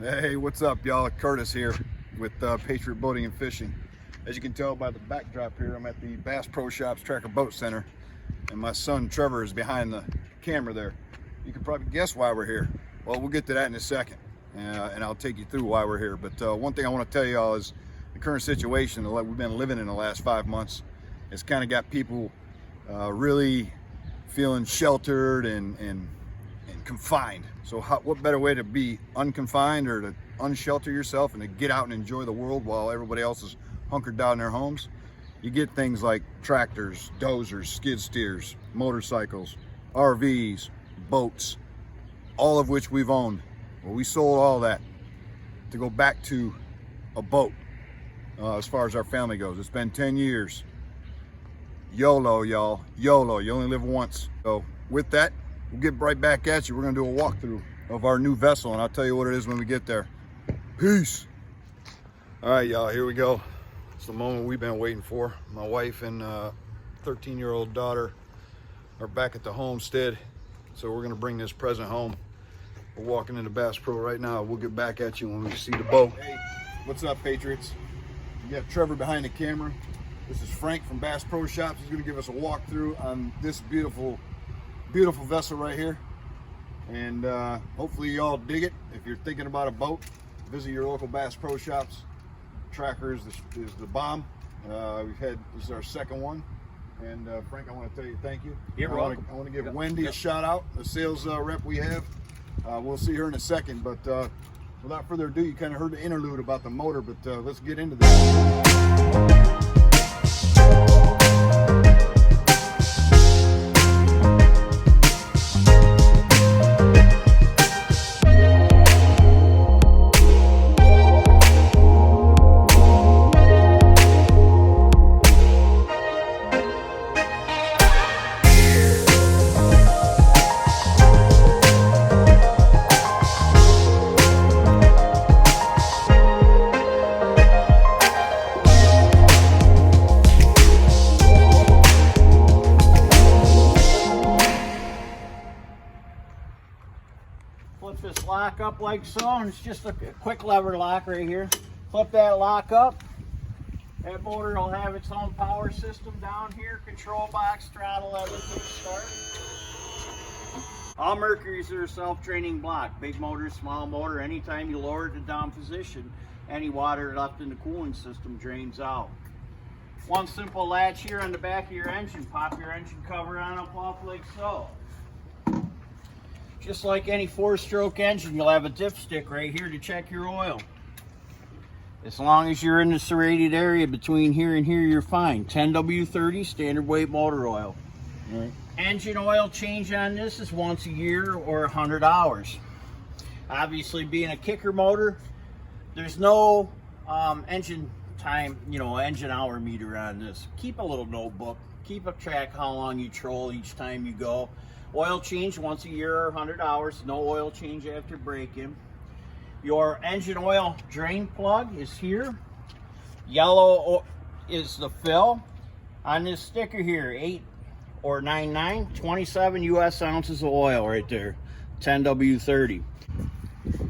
Hey, what's up, y'all? Curtis here with Patriot Boating and Fishing. As you can tell by the backdrop here, I'm at the Bass Pro Shops Tracker Boat Center, and my son Trevor is behind the camera there. You can probably guess why we're here. Well, we'll get to that in a second, and I'll take you through why we're here. But one thing I want to tell y'all is the current situation that we've been living in the last 5 months has kind of got people really feeling sheltered and confined. So what better way to be unconfined or to unshelter yourself and to get out and enjoy the world while everybody else is hunkered down in their homes? You get things like tractors, dozers, skid steers, motorcycles, RVs, boats, all of which we've owned. Well, we sold all that to go back to a boat as far as our family goes. It's been 10 years. YOLO, y'all. YOLO. You only live once. So with that, we'll get right back at you. We're going to do a walkthrough of our new vessel, and I'll tell you what it is when we get there. Peace. All right, y'all, here we go. It's the moment we've been waiting for. My wife and 13-year-old daughter are back at the homestead, so we're going to bring this present home. We're walking into Bass Pro right now. We'll get back at you when we see the boat. Hey, what's up, Patriots? You got Trevor behind the camera. This is Frank from Bass Pro Shops. He's going to give us a walkthrough on this beautiful vessel right here, and hopefully y'all dig it. If you're thinking about a boat, visit your local Bass Pro Shops. Tracker is the bomb. This is our second one, and Frank, I want to tell you thank you. You're welcome. I want to give Wendy a shout out, the sales rep we have. We'll see her in a second, but without further ado, you kind of heard the interlude about the motor, but let's get into this. Flip this lock up like so, and it's just a quick lever lock right here. Flip that lock up. That motor will have its own power system down here, control box, throttle, everything start. All Mercury's are self-draining block. Big motor, small motor, anytime you lower it to down position, any water left in the cooling system drains out. One simple latch here on the back of your engine. Pop your engine cover on up off like so. Just like any 4-stroke engine, you'll have a dipstick right here to check your oil. As long as you're in the serrated area between here and here, you're fine. 10W30 standard weight motor oil. All right. Engine oil change on this is once a year or 100 hours. Obviously, being a kicker motor, there's no engine time, engine hour meter on this. Keep a little notebook. Keep a track how long you troll each time you go. Oil change once a year or 100 hours. No oil change after break-in. Your engine oil drain plug is here. Yellow is the fill. On this sticker here, 8 or 99, 27 US ounces of oil right there. 10W30.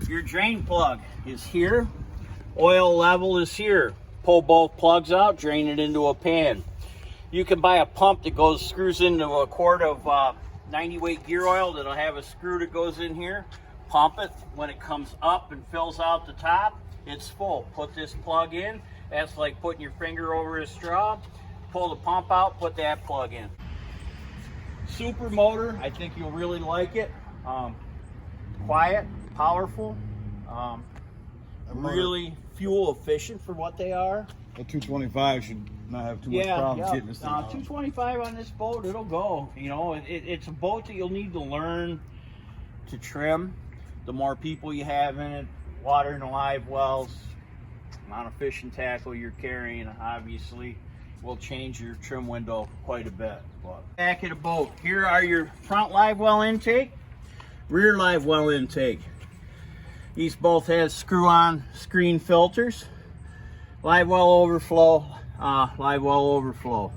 Your drain plug is here. Oil level is here. Pull both plugs out, drain it into a pan. You can buy a pump that screws into a quart of 90 weight gear oil that'll have a screw that goes in here. Pump it. When it comes up and fills out the top, it's full. Put this plug in. That's like putting your finger over a straw. Pull the pump out, put that plug in. Super motor, I think you'll really like it. Quiet, powerful, really fuel efficient for what they are. A 225 should not have too much problems getting this thing out. 225 on this boat, it'll go. It's a boat that you'll need to learn to trim. The more people you have in it, water in the live wells, amount of fishing tackle you're carrying, obviously, will change your trim window quite a bit. But back of the boat, here are your front live well intake, rear live well intake. These both have screw-on screen filters. Live well overflow, live well overflow.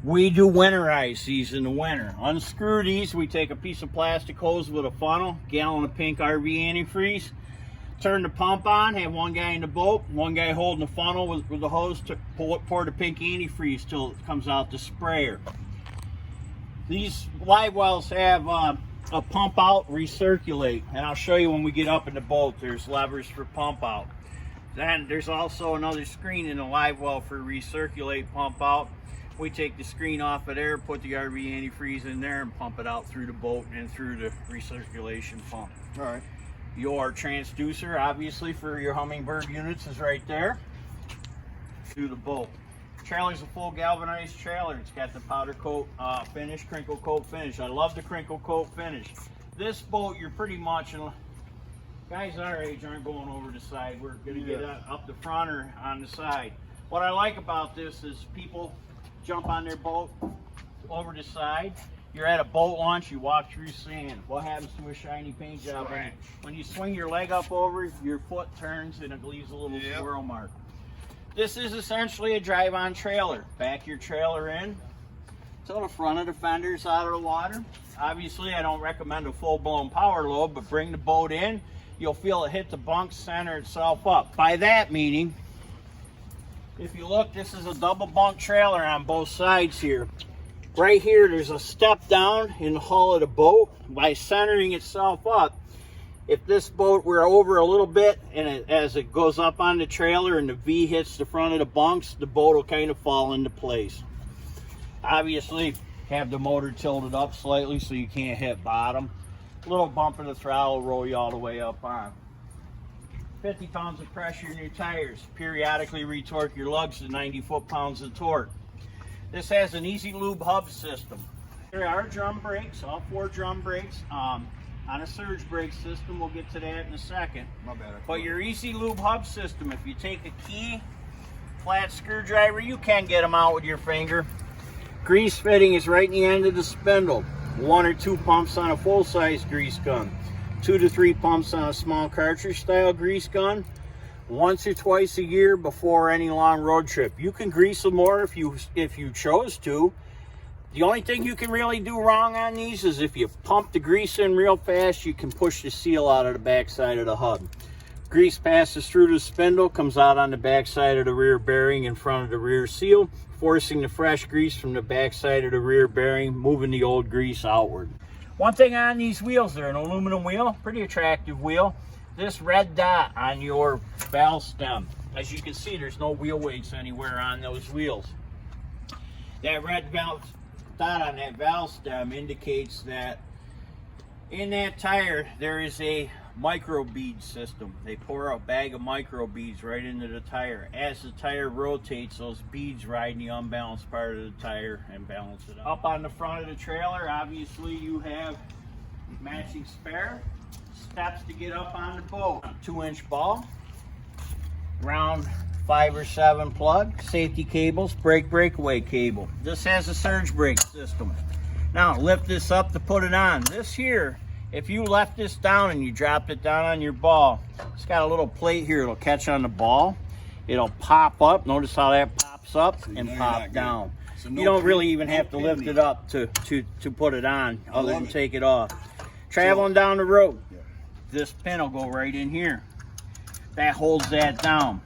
We do winterize these in the winter. Unscrew these, we take a piece of plastic hose with a funnel, gallon of pink RV antifreeze, turn the pump on, have one guy in the boat, one guy holding the funnel with the hose to pour the pink antifreeze till it comes out the sprayer. These live wells have a pump out, recirculate, and I'll show you when we get up in the boat. There's levers for pump out. Then there's also another screen in the live well for recirculate, pump out. We take the screen off of there, put the RV antifreeze in there, and pump it out through the boat and through the recirculation pump. All right. Your transducer, obviously, for your Hummingbird units is right there through the boat. Trailer's a full galvanized trailer. It's got the powder coat finish, crinkle coat finish. I love the crinkle coat finish. This boat, you're pretty much, guys our age aren't going over the side. We're going to get up the front or on the side. What I like about this is people jump on their boat over the side. You're at a boat launch, you walk through sand. What happens to a shiny paint job? Right. When you swing your leg up over, your foot turns and it leaves a little swirl mark. This is essentially a drive-on trailer. Back your trailer in till the front of the fender's out of the water. Obviously, I don't recommend a full-blown power load, but bring the boat in. You'll feel it hit the bunk, center itself up. By that meaning, if you look, this is a double bunk trailer on both sides here. Right here, there's a step down in the hull of the boat. By centering itself up, if this boat were over a little bit and as it goes up on the trailer and the V hits the front of the bunks, the boat will kind of fall into place. Obviously, have the motor tilted up slightly so you can't hit bottom. Little bump in the throttle will roll you all the way up on. 50 pounds of pressure in your tires. Periodically retorque your lugs to 90 foot-pounds of torque. This has an easy lube hub system. There are drum brakes, all 4 drum brakes. On a surge brake system, we'll get to that in a second. My bad. But your easy lube hub system, if you take a key, flat screwdriver, you can get them out with your finger. Grease fitting is right in the end of the spindle. 1 or 2 pumps on a full-size grease gun. 2 to 3 pumps on a small cartridge style grease gun. Once or twice a year before any long road trip. You can grease them more if you chose to. The only thing you can really do wrong on these is if you pump the grease in real fast, you can push the seal out of the backside of the hub. Grease passes through the spindle, comes out on the backside of the rear bearing in front of the rear seal, forcing the fresh grease from the backside of the rear bearing, moving the old grease outward. One thing on these wheels, they're an aluminum wheel, pretty attractive wheel. This red dot on your valve stem, as you can see, there's no wheel weights anywhere on those wheels. That red valve dot on that valve stem indicates that in that tire there is a micro bead system. They pour a bag of micro beads right into the tire. As the tire rotates, those beads ride in the unbalanced part of the tire and balance it out. Up on the front of the trailer, obviously you have matching spare steps to get up on the boat. A 2-inch ball, round 5 or 7 plug, safety cables, brake breakaway cable. This has a surge brake system. Now lift this up to put it on. This here, if you left this down and you dropped it down on your ball, it's got a little plate here. It'll catch on the ball. It'll pop up. Notice how that pops up and pop down. So you don't really even have to lift it up to put it on, other than take it off. Traveling down the road, this pin will go right in here. That holds that down.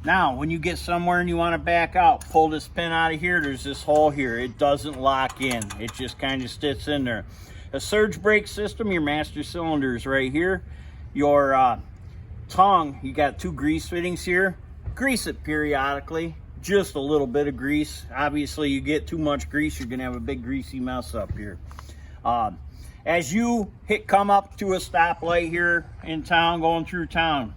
Now, when you get somewhere and you want to back out, pull this pin out of here. There's this hole here. It doesn't lock in. It just kind of sits in there. A surge brake system, your master cylinder is right here. Your tongue, you got 2 grease fittings here. Grease it periodically. Just a little bit of grease. Obviously, you get too much grease, you're going to have a big greasy mess up here. As you come up to a stoplight here in town, going through town,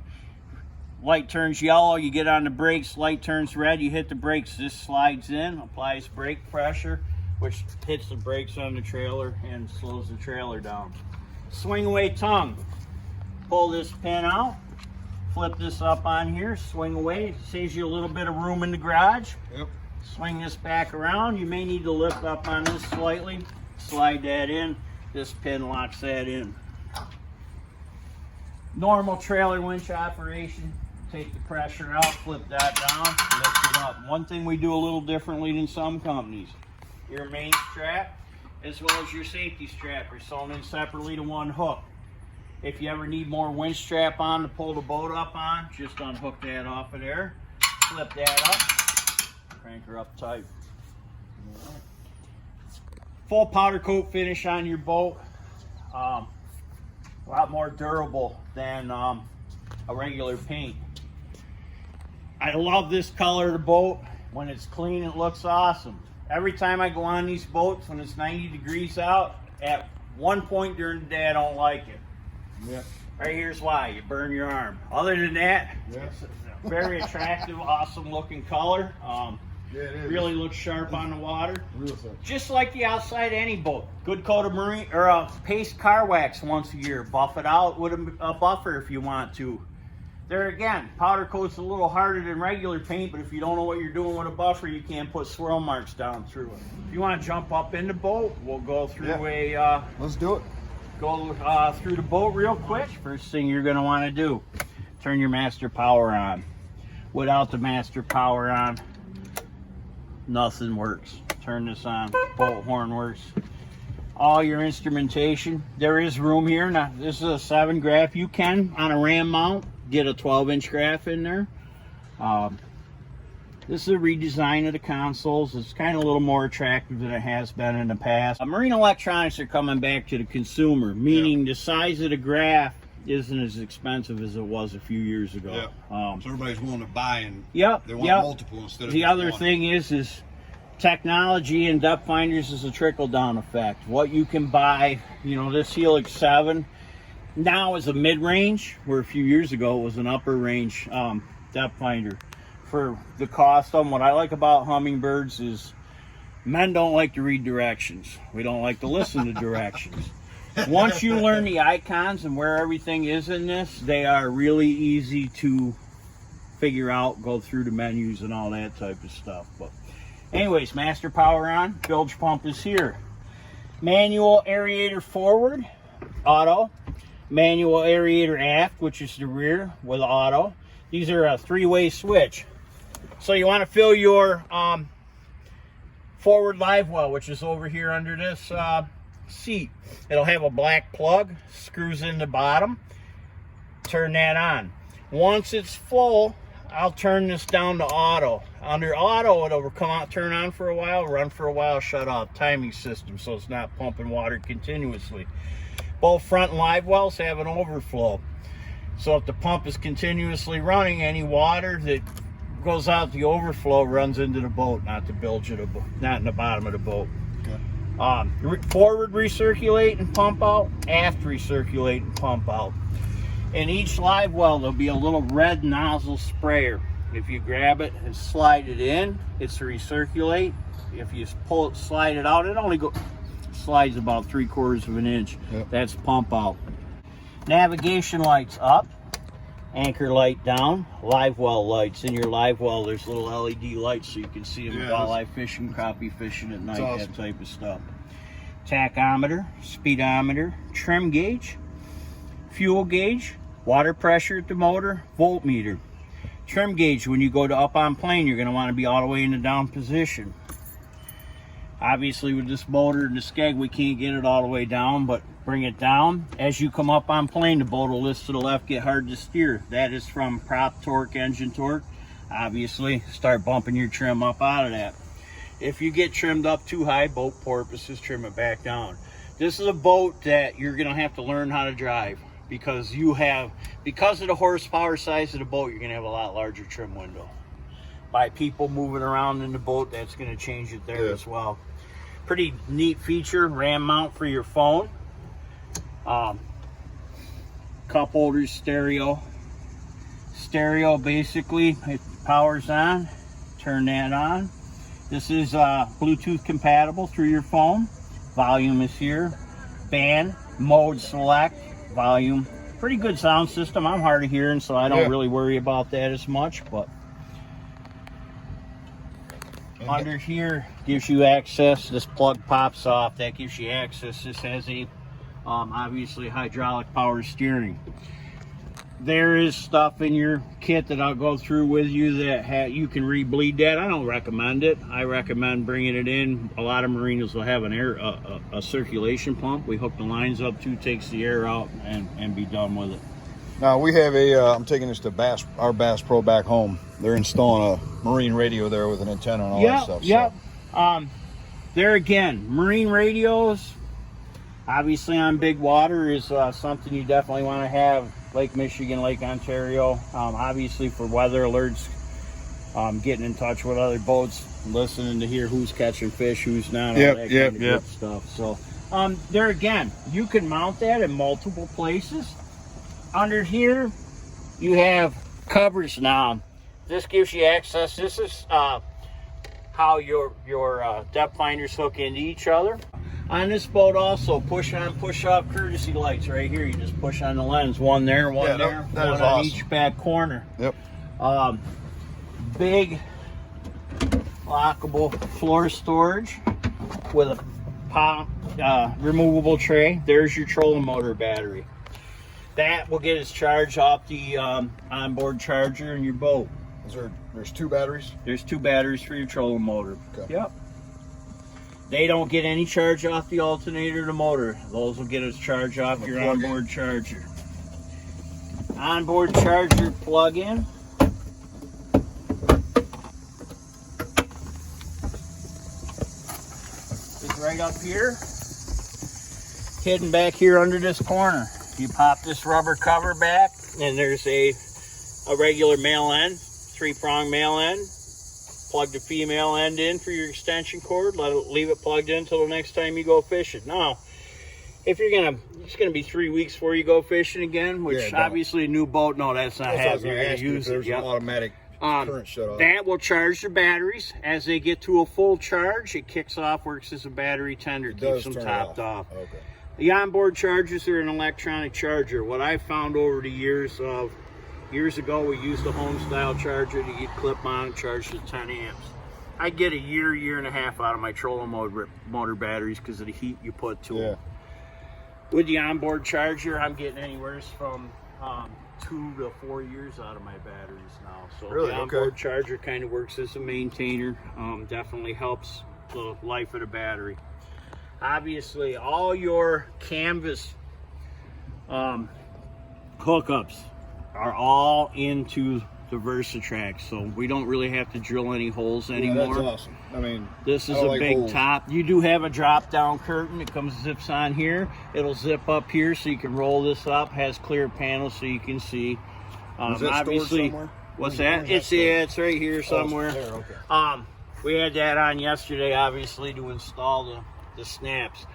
light turns yellow, you get on the brakes, light turns red, you hit the brakes, this slides in, applies brake pressure, which hits the brakes on the trailer and slows the trailer down. Swing away tongue. Pull this pin out, flip this up on here, swing away, saves you a little bit of room in the garage. Yep. Swing this back around, you may need to lift up on this slightly, slide that in, this pin locks that in. Normal trailer winch operation. Take the pressure out, flip that down, lift it up. One thing we do a little differently than some companies, your main strap as well as your safety strap are sewn in separately to one hook. If you ever need more winch strap on to pull the boat up on, just unhook that off of there, flip that up, crank her up tight. Full powder coat finish on your boat. A lot more durable than a regular paint. I love this color of the boat. When it's clean, it looks awesome. Every time I go on these boats, when it's 90 degrees out, at one point during the day, I don't like it. Yeah. Right here's why: you burn your arm. Other than that, Yeah. it's a very attractive, awesome looking color. Yeah, it is. Really looks sharp on the water. Real simple. Just like the outside of any boat. Good coat of marine or paste car wax once a year. Buff it out with a buffer if you want to. There again, powder coat's a little harder than regular paint, but if you don't know what you're doing with a buffer, you can't put swirl marks down through it. If you want to jump up in the boat, we'll go through Let's do it. go through the boat real quick. First thing you're going to want to do, turn your master power on. Without the master power on, nothing works. Turn this on, boat horn works. All your instrumentation, there is room here. Now, this is a 7 graph. You can, on a ram mount, get a 12-inch graph in there. This is a redesign of the consoles. It's kind of a little more attractive than it has been in the past. Marine electronics are coming back to the consumer, meaning the size of the graph isn't as expensive as it was a few years ago. Yeah. So everybody's willing to buy, and Yep. they want multiple instead of the just other one. thing is technology and depth finders is a trickle-down effect. What you can buy, you know, this Helix 7 now is a mid-range, where a few years ago it was an upper range depth finder. For the cost of them, what I like about Humminbirds is men don't like to read directions. We don't like to listen to directions. Once you learn the icons and where everything is in this, they are really easy to figure out, go through the menus and all that type of stuff. But anyways, master power on, bilge pump is here. Manual aerator forward, auto. Manual aerator aft, which is the rear with auto. These are a 3-way switch. So you want to fill your forward live well, which is over here under this seat. It'll have a black plug, screws in the bottom. Turn that on. Once it's full, I'll turn this down to auto. Under auto, it'll come out, turn on for a while, run for a while, shut off. Timing system, so it's not pumping water continuously. Both front live wells have an overflow. So if the pump is continuously running, any water that goes out the overflow runs into the boat, not the bilge of the boat, not in the bottom of the boat. Okay. Forward recirculate and pump out, aft recirculate and pump out. In each live well, there'll be a little red nozzle sprayer. If you grab it and slide it in, it's to recirculate. If you pull it, slide it out, it only slides about 3/4 of an inch. Yep. That's pump out. Navigation lights up, anchor light down, live well lights. In your live well, there's little LED lights so you can see them with walleye fishing, crappie fishing at night, awesome. That type of stuff. Tachometer, speedometer, trim gauge, fuel gauge, water pressure at the motor, voltmeter. Trim gauge, when you go to up on plane, you're going to want to be all the way in the down position. Obviously with this motor and the skeg, we can't get it all the way down, but bring it down. As you come up on plane, the boat will lift to the left, get hard to steer. That is from prop torque, engine torque. Obviously, start bumping your trim up out of that. If you get trimmed up too high, boat porpoises, trim it back down. This is a boat that you're going to have to learn how to drive because because of the horsepower size of the boat, you're going to have a lot larger trim window. By people moving around in the boat, that's going to change it there as well. Pretty neat feature, ram mount for your phone. Cup holders, stereo basically, it powers on, turn that on. This is Bluetooth compatible through your phone. Volume is here, band, mode select, volume. Pretty good sound system. I'm hard of hearing, so I don't really worry about that as much, but under here gives you access. This plug pops off, that gives you access. This has a obviously hydraulic power steering. There is stuff in your kit that I'll go through with you that you can re-bleed that. I don't recommend it. I recommend bringing it in. A lot of marinas will have an a circulation pump. We hook the lines up to, takes the air out, and be done with it. Now we have I'm taking this to our Bass Pro back home. They're installing a marine radio there with an antenna and all that stuff. Yep. So. There again, marine radios, obviously on big water, is something you definitely want to have. Lake Michigan, Lake Ontario, obviously for weather alerts, getting in touch with other boats, listening to hear who's catching fish, who's not, all that kind of good stuff. So there again, you can mount that in multiple places. Under here, you have covers now. This gives you access. This is how your depth finders hook into each other. On this boat also, push on, push off courtesy lights right here. You just push on the lens, one there, one there, that one is on awesome. each back corner. Yep. Big lockable floor storage with a removable tray. There's your trolling motor battery. That will get its charge off the onboard charger in your boat. There's 2 batteries? There's 2 batteries for your trolling motor. Okay. Yep. They don't get any charge off the alternator or the motor. Those will get its charge off your onboard charger. Onboard charger plug-in. It's right up here. Hidden back here under this corner. You pop this rubber cover back, and there's a regular male end, 3-prong male end. Plug the female end in for your extension cord. Leave it plugged in until the next time you go fishing. Now, if it's gonna be 3 weeks before you go fishing again, which obviously a new boat, no, that's not happening. You're gonna use it. There's an automatic current shut off. That will charge the batteries. As they get to a full charge, it kicks off, works as a battery tender, keeps them topped off. Okay. The onboard chargers are an electronic charger. What I found over the years ago, we used a home style charger that you'd clip on and charge to 10 amps. I get a year and a half out of my trolling motor batteries because of the heat you put to them. With the onboard charger, I'm getting anywhere from 2 to 4 years out of my batteries now. So really? the onboard charger kind of works as a maintainer. Definitely helps the life of the battery. Obviously, all your canvas hookups are all into the Versatrack, so we don't really have to drill any holes anymore. Yeah, that's awesome. I mean, this is a big top. You do have a drop down curtain. It zips on here. It'll zip up here so you can roll this up. Has clear panels so you can see. Is that obviously, somewhere? what's that? It's right here somewhere. Oh, there, okay. We had that on yesterday, obviously, to install the snaps.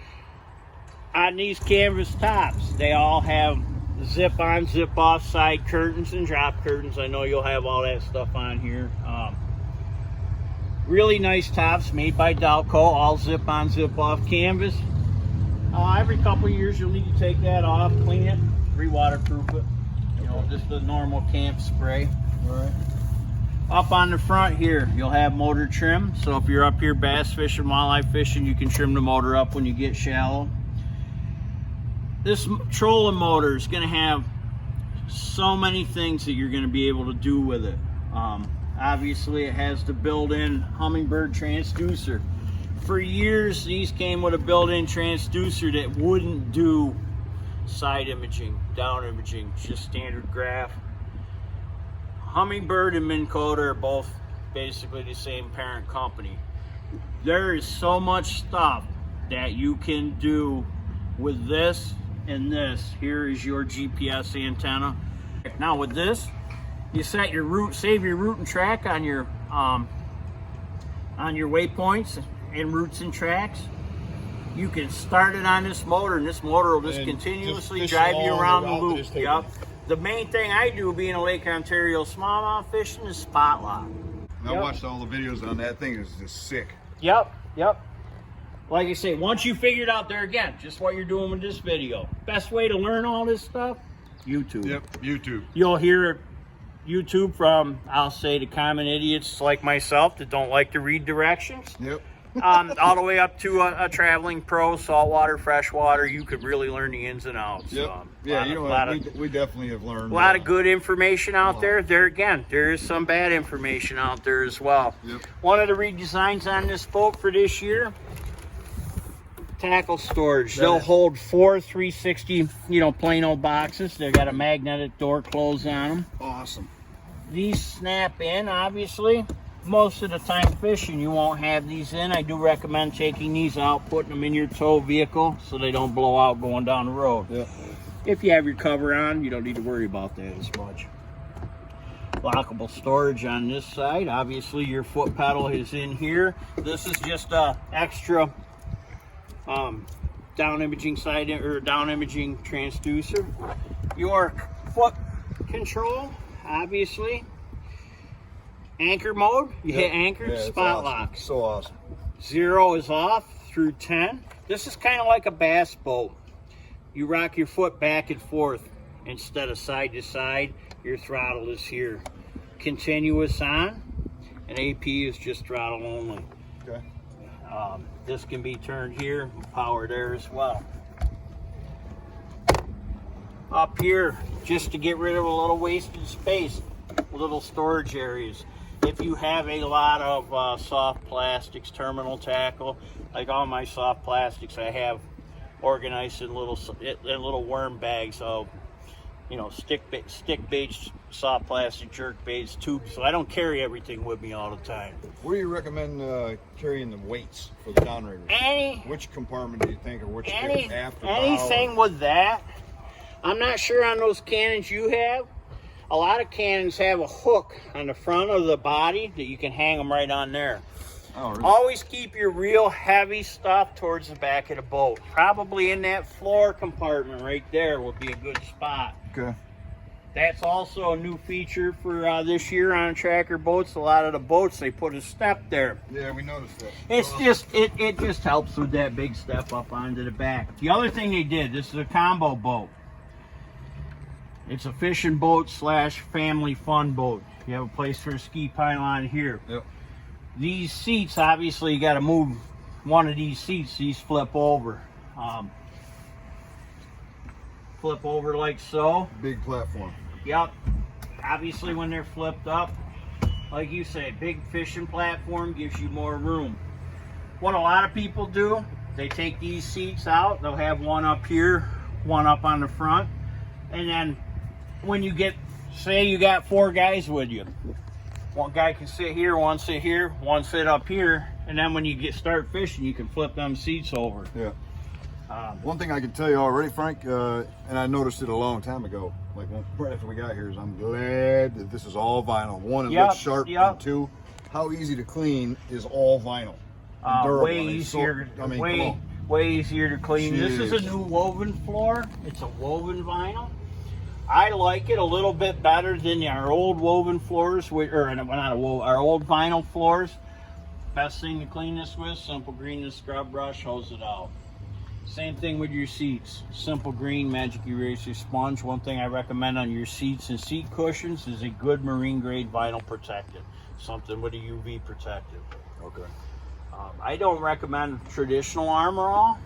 On these canvas tops, they all have zip on, zip off side curtains and drop curtains. I know you'll have all that stuff on here. Really nice tops made by Dalco, all zip on, zip off canvas. Every couple of years you'll need to take that off, clean it, re-waterproof it. You know, just the normal camp spray. All right. Up on the front here, you'll have motor trim. So if you're up here bass fishing, wildlife fishing, you can trim the motor up when you get shallow. This trolling motor is going to have so many things that you're going to be able to do with it. Obviously, it has the built-in Humminbird transducer. For years, these came with a built-in transducer that wouldn't do side imaging, down imaging, just standard graph. Humminbird and Minn Kota are both basically the same parent company. There is so much stuff that you can do with this and this. Here is your GPS antenna. Now with this, you set your route, save your route and track on your waypoints and routes and tracks. You can start it on this motor, and this motor will just continuously drive you around the loop. Yep. The main thing I do, being a Lake Ontario smallmouth fishing, is spot lock. I watched all the videos on that thing. It's just sick. Yep. Like I say, once you figure it out, there again, just what you're doing with this video. Best way to learn all this stuff, YouTube. Yep, YouTube. You'll hear YouTube from, I'll say, the common idiots like myself that don't like to read directions. Yep. all the way up to a traveling pro, saltwater, freshwater. You could really learn the ins and outs. Yep. Yeah, you know, we definitely have learned a lot of good information out there. There again, there is some bad information out there as well. Yep. One of the redesigns on this boat for this year, tackle storage. They'll hold 4 360, plain old boxes. They got a magnetic door close on them. Awesome. These snap in, obviously. Most of the time fishing, you won't have these in. I do recommend taking these out, putting them in your tow vehicle so they don't blow out going down the road. Yeah. If you have your cover on, you don't need to worry about that as much. Lockable storage on this side. Obviously, your foot pedal is in here. This is just a extra down imaging side or down imaging transducer. Your foot control, obviously. Anchor mode, you hit anchor, spot lock. So awesome. 0 is off through 10. This is kind of like a bass boat. You rock your foot back and forth instead of side to side. Your throttle is here. Continuous on, and AP is just throttle only. Okay. This can be turned here, power there as well. Up here, just to get rid of a little wasted space, little storage areas. If you have a lot of soft plastics, terminal tackle, like all my soft plastics, I have organized in little worm bags of, stick baits, soft plastic jerk baits, tubes. So I don't carry everything with me all the time. Where do you recommend carrying the weights for the downriggers? Which compartment do you think, or which after anything with that? I'm not sure on those cannons you have. A lot of cannons have a hook on the front of the body that you can hang them right on there. Oh, really? Always keep your real heavy stuff towards the back of the boat. Probably in that floor compartment right there would be a good spot. Okay. That's also a new feature for this year on tracker boats. A lot of the boats, they put a step there. Yeah, we noticed that. It's it just helps with that big step up onto the back. The other thing they did, this is a combo boat. It's a fishing boat / family fun boat. You have a place for a ski pylon here. Yep. These seats, obviously, you got to move one of these seats. These flip over. Flip over like so. Big platform. Yep. Obviously, when they're flipped up, like you say, big fishing platform gives you more room. What a lot of people do, they take these seats out. They'll have one up here, one up on the front, and then when you get, say you got 4 guys with you, one guy can sit here, one sit here, one sit up here, and then when you start fishing, you can flip them seats over. Yeah. One thing I can tell you already, Frank, and I noticed it a long time ago, like right after we got here, is I'm glad that this is all vinyl. 1, it looks sharp, and 2, how easy to clean is all vinyl. Way easier. Way easier to clean. Jeez. This is a new woven floor. It's a woven vinyl. I like it a little bit better than our old woven floors, our old vinyl floors. Best thing to clean this with, Simple Green and scrub brush, hose it out. Same thing with your seats. Simple Green Magic Eraser Sponge. One thing I recommend on your seats and seat cushions is a good marine grade vinyl protectant. Something with a UV protective. Okay. I don't recommend traditional Armor All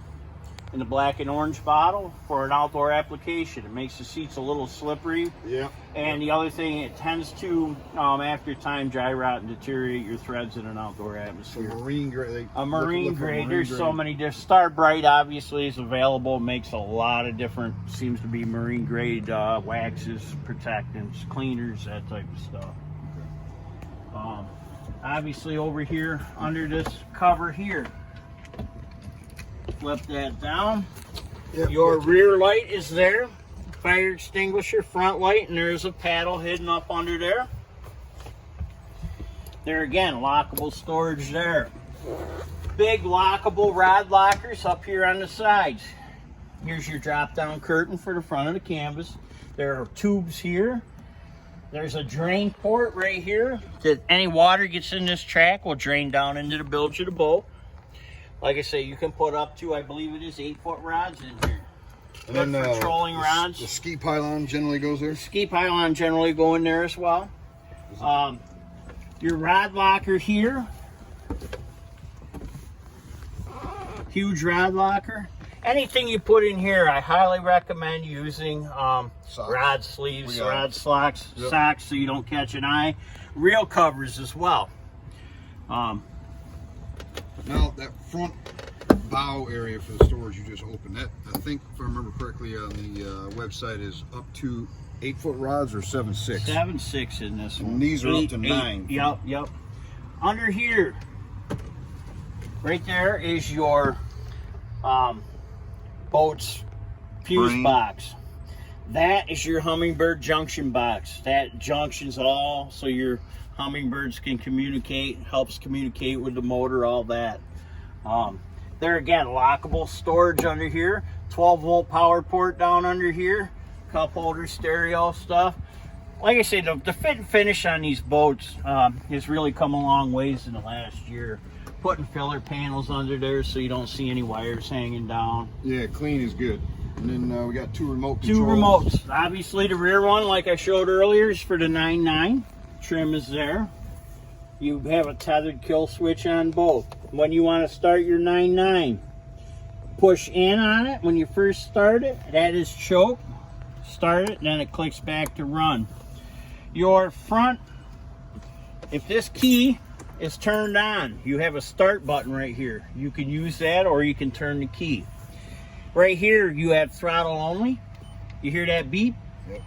in the black and orange bottle for an outdoor application. It makes the seats a little slippery. Yeah. And the other thing, it tends to, after time, dry rot and deteriorate your threads in an outdoor atmosphere. So marine grade. A marine grade. There's so many different. Star Bright obviously is available. Makes a lot of different, seems to be marine grade waxes, protectants, cleaners, that type of stuff. Okay. Obviously over here, under this cover here, flip that down. Yep, your rear light is there. Fire extinguisher, front light, and there's a paddle hidden up under there. There again, lockable storage there. Big lockable rod lockers up here on the sides. Here's your drop down curtain for the front of the canvas. There are tubes here. There's a drain port right here that any water gets in this track will drain down into the bilge of the boat. Like I say, you can put up to, I believe it is 8-foot rods in here. And then trolling rods. The ski pylon generally goes there? Ski pylon generally go in there as well. Your rod locker here huge rod locker. Anything you put in here, I highly recommend using rod sleeves, rod socks, socks, so you don't catch an eye. Reel covers as well. Now that front bow area for the storage you just opened, that I think, if I remember correctly, on the website is up to 8-foot rods or 7.6. 7.6 in this one. And these are up to 9. Yep. Under here, right there is your boat's fuse box. That is your hummingbird junction box. That junctions all so your hummingbirds can communicate, helps communicate with the motor, all that. There again, lockable storage under here, 12-volt power port down under here, cup holder, stereo stuff. Like I said, the fit and finish on these boats has really come a long ways in the last year. Putting filler panels under there so you don't see any wires hanging down. Yeah, clean is good. And then we got 2 remote controls. 2 remotes. Obviously the rear one, like I showed earlier, is for the 9.9. Trim is there. You have a tethered kill switch on both. When you want to start your 9.9, push in on it when you first start it. That is choke. Start it, then it clicks back to run. Your front, if this key is turned on, you have a start button right here. You can use that, or you can turn the key. Right here you have throttle only. You hear that beep? Yep.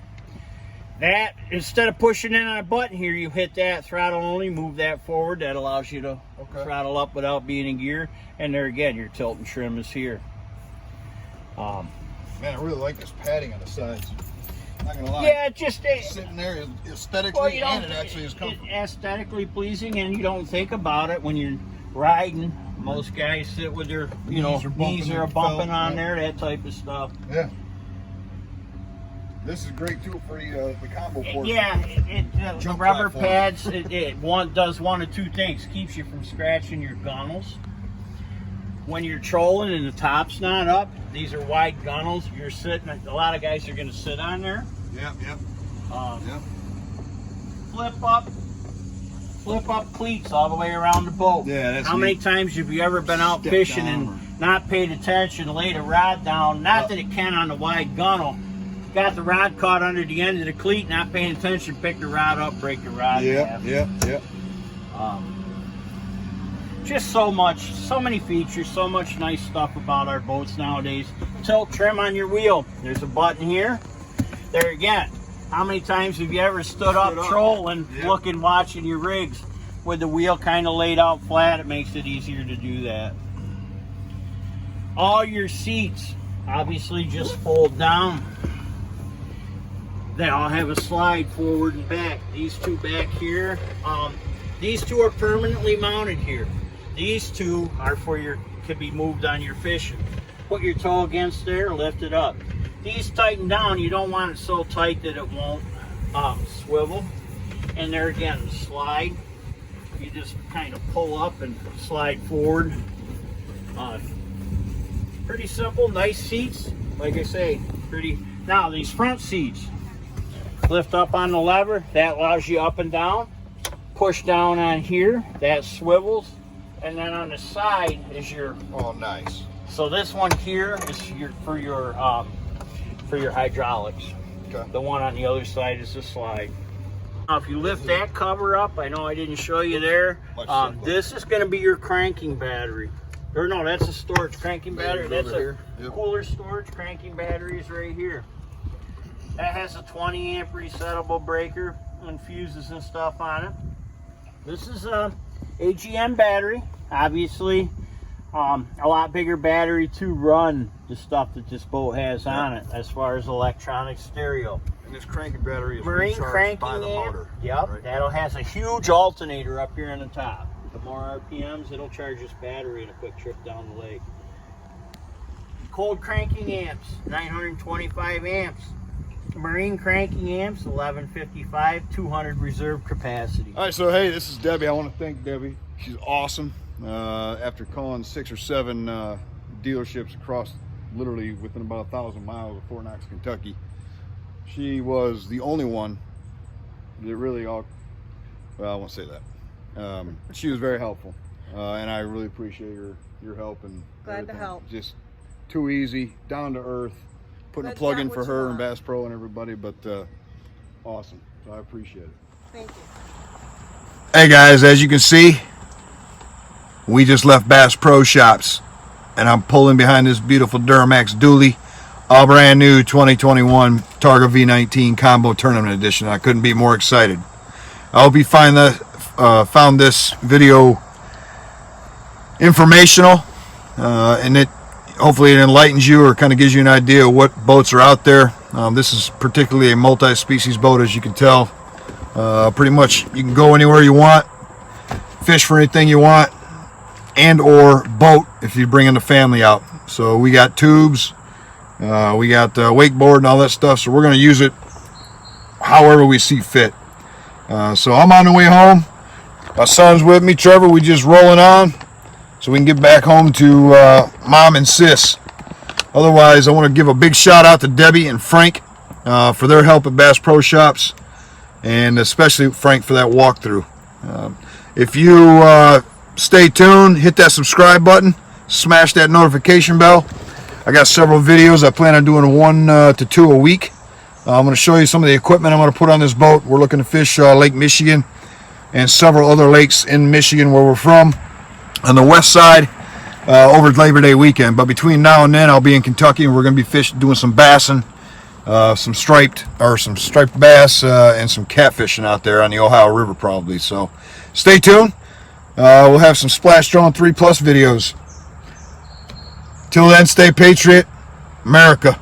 That, instead of pushing in on a button here, you hit that throttle only, move that forward. That allows you to throttle up without being in gear. And there again, your tilt and trim is here. Man, I really like this padding on the sides. Not gonna lie. Yeah, it just sitting there is aesthetically, and it actually is comfortable. Aesthetically pleasing, and you don't think about it when you're riding. Most guys sit with their, knees are bumping on there, that type of stuff. Yeah. This is great too for the combo portion. Yeah, the rubber pads, it does one of 2 things. Keeps you from scratching your gunnels. When you're trolling and the top's not up, these are wide gunnels. You're sitting, a lot of guys are going to sit on there. Yep. Flip up cleats all the way around the boat. Yeah, that's How many times have you ever been out fishing and not paid attention, laid a rod down? Not that it can on the wide gunnel. Got the rod caught under the end of the cleat, not paying attention, pick the rod up, break the rod in half. Yep. Just so many features, so much nice stuff about our boats nowadays. Tilt trim on your wheel. There's a button here. There again. How many times have you ever stood up trolling, looking, watching your rigs with the wheel kind of laid out flat? It makes it easier to do that. All your seats obviously just fold down. They all have a slide forward and back. These 2 back here, these 2 are permanently mounted here. These 2 are could be moved on your fishing. Put your toe against there, lift it up. These tighten down. You don't want it so tight that it won't swivel. And there again, slide. You just kind of pull up and slide forward. Pretty simple, nice seats. Like I say, pretty. Now these front seats, lift up on the lever. That allows you up and down. Push down on here. That swivels. And then on the side is your. Oh, nice. So this one here is for your hydraulics. Okay. The one on the other side is the slide. Now, if you lift that cover up, I know I didn't show you there. This is going to be your cranking battery. Or no, that's a storage cranking battery. That's a cooler storage cranking battery is right here. That has a 20 amp resettable breaker and fuses and stuff on it. This is a AGM battery, obviously. A lot bigger battery to run the stuff that this boat has on it, as far as electronic stereo. And this cranking battery is Marine cranking by the motor. Yep, right? that has a huge alternator up here on the top. The more RPMs, it'll charge this battery in a quick trip down the lake. Cold cranking amps, 925 amps. Marine cranking amps, 1155, 200 reserve capacity. All right, so hey, this is Debbie. I want to thank Debbie. She's awesome. After calling 6 or 7 dealerships across, literally within about 1,000 miles of Fort Knox, Kentucky, she was the only one that really well, I won't say that. She was very helpful. And I really appreciate your help and Glad to everything. help. Just too easy, down to earth, putting Glad a plug you in got for what you her and want. Bass Pro and everybody, but awesome. So I appreciate it. Thank you. Hey guys, as you can see, we just left Bass Pro Shops, and I'm pulling behind this beautiful Duramax dually, all brand new 2021 Targa V-19 Combo Tournament Edition. I couldn't be more excited. I hope you found this video informational, and hopefully it enlightens you or kind of gives you an idea of what boats are out there. This is particularly a multi-species boat, as you can tell. Pretty much you can go anywhere you want, fish for anything you want, and or boat if you're bringing the family out. So we got tubes, we got wakeboard and all that stuff, so we're going to use it however we see fit. So I'm on the way home. My son's with me, Trevor. We just rolling on so we can get back home to Mom and Sis. Otherwise, I want to give a big shout out to Debbie and Frank for their help at Bass Pro Shops, and especially Frank for that walkthrough. If you stay tuned, hit that subscribe button, smash that notification bell. I got several videos. I plan on doing 1 to 2 a week. I'm going to show you some of the equipment I'm going to put on this boat. We're looking to fish Lake Michigan and several other lakes in Michigan where we're from on the west side over Labor Day weekend. But between now and then, I'll be in Kentucky, and we're going to be doing some bassing, some striped bass, and some catfishing out there on the Ohio River probably. So stay tuned. We'll have some Splash Drone 3+ videos. Till then, stay Patriot, America.